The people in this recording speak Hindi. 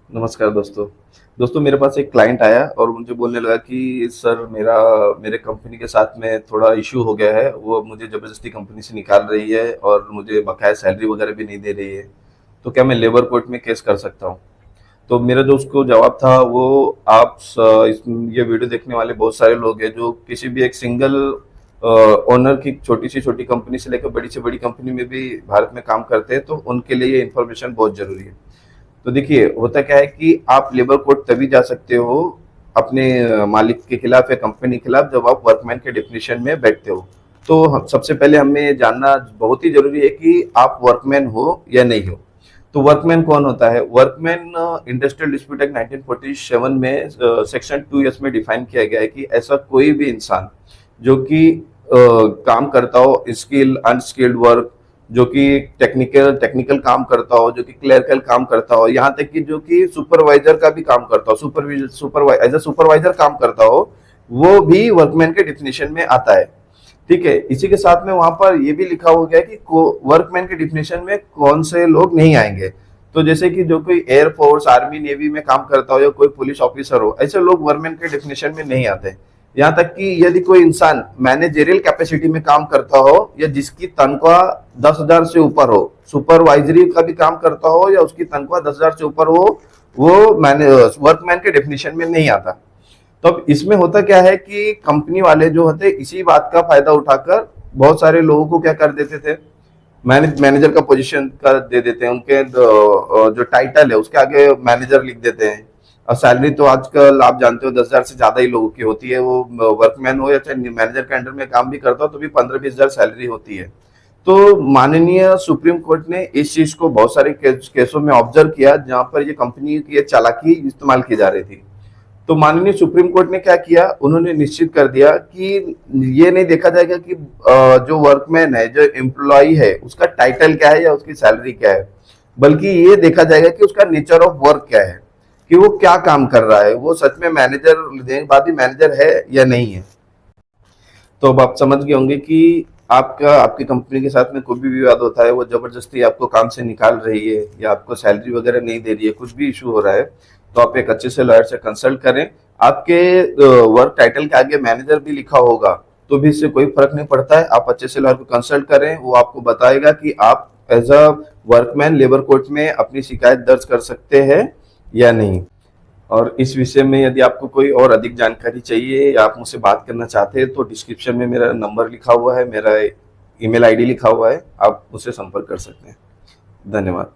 नमस्कार दोस्तों। दोस्तों मेरे पास एक क्लाइंट आया और मुझे बोलने लगा कि सर मेरे कंपनी के साथ में थोड़ा इश्यू हो गया है। वो मुझे ज़बरदस्ती कंपनी से निकाल रही है और मुझे बकाया सैलरी वगैरह भी नहीं दे रही है। तो क्या मैं लेबर कोर्ट में केस कर सकता हूँ? तो मेरा जो उसको जवाब था वो ये वीडियो देखने वाले बहुत सारे लोग हैं जो किसी भी एक सिंगल ओनर की छोटी कंपनी से लेकर बड़ी से बड़ी कंपनी में भी भारत में काम करते हैं, तो उनके लिए ये इन्फॉर्मेशन बहुत ज़रूरी है। तो देखिए होता क्या है कि आप लेबर कोर्ट तभी जा सकते हो अपने मालिक के खिलाफ या कंपनी के खिलाफ जब आप वर्कमैन के डिफिनीशन में बैठते हो। तो सबसे पहले हमें जानना बहुत ही जरूरी है कि आप वर्कमैन हो या नहीं हो। तो वर्कमैन कौन होता है? वर्कमैन इंडस्ट्रियल डिस्प्यूट एक्ट 1947 में सेक्शन 2 में डिफाइन किया गया है कि ऐसा कोई भी इंसान जो कि काम करता हो, स्किल अनस्किल्ड वर्क, जो कि टेक्निकल टेक्निकल काम करता हो, जो कि क्लरिकल काम करता हो, यहाँ तक कि जो कि सुपरवाइजर का भी काम करता हो, एज अ सुपरवाइजर काम करता हो, वो भी वर्कमैन के डिफिनेशन में आता है। ठीक है, इसी के साथ में वहां पर ये भी लिखा हो गया कि वर्कमैन के डिफिनेशन में कौन से लोग नहीं आएंगे। तो जैसे कि जो कोई एयरफोर्स, आर्मी, नेवी में काम करता हो या कोई पुलिस ऑफिसर हो, ऐसे लोग वर्कमैन के डिफिनेशन में नहीं आते। यहाँ तक कि यदि कोई इंसान मैनेजरियल कैपेसिटी में काम करता हो या जिसकी तनख्वाह 10,000 से ऊपर हो, सुपरवाइजरी का भी काम करता हो या उसकी तनख्वाह 10,000 से ऊपर हो, वो मैंने वर्कमैन के डेफिनेशन में नहीं आता। तो अब इसमें होता क्या है कि कंपनी वाले जो होते इसी बात का फायदा उठाकर बहुत सारे लोगों को क्या कर देते थे, मैनेजर का पोजीशन कर दे देते हैं, उनके जो टाइटल है उसके आगे मैनेजर लिख देते हैं। और सैलरी तो आजकल आप जानते हो 10,000 से ज्यादा ही लोगों की होती है, वो वर्कमैन हो या चाहे मैनेजर के अंडर में काम भी करता हो तो भी 15-20 हजार सैलरी होती है। तो माननीय सुप्रीम कोर्ट ने इस चीज को बहुत सारे केसों में ऑब्जर्व किया जहां पर ये कंपनी की ये चालाकी इस्तेमाल की जा रही थी। तो माननीय सुप्रीम कोर्ट ने क्या किया, उन्होंने निश्चित कर दिया कि ये नहीं देखा जाएगा कि जो वर्कमैन है, जो एम्प्लॉय है, उसका टाइटल क्या है या उसकी सैलरी क्या है, बल्कि ये देखा जाएगा कि उसका नेचर ऑफ वर्क क्या है, कि वो क्या काम कर रहा है, वो सच में मैनेजर है या नहीं है। तो अब आप समझ गए होंगे कि आपकी कंपनी के साथ में कोई भी विवाद होता है, वो जबरदस्ती आपको काम से निकाल रही है या आपको सैलरी वगैरह नहीं दे रही है, कुछ भी इशू हो रहा है, तो आप एक अच्छे से लॉयर से कंसल्ट करें। आपके वर्क टाइटल के आगे मैनेजर भी लिखा होगा तो भी इससे कोई फर्क नहीं पड़ता है। आप अच्छे से लॉयर को कंसल्ट करें, वो आपको बताएगा कि आप as a workman labour court में अपनी शिकायत दर्ज कर सकते हैं या नहीं। और इस विषय में यदि आपको कोई और अधिक जानकारी चाहिए या आप मुझसे बात करना चाहते हैं तो डिस्क्रिप्शन में मेरा नंबर लिखा हुआ है, मेरा ईमेल आईडी लिखा हुआ है, आप मुझसे संपर्क कर सकते हैं। धन्यवाद।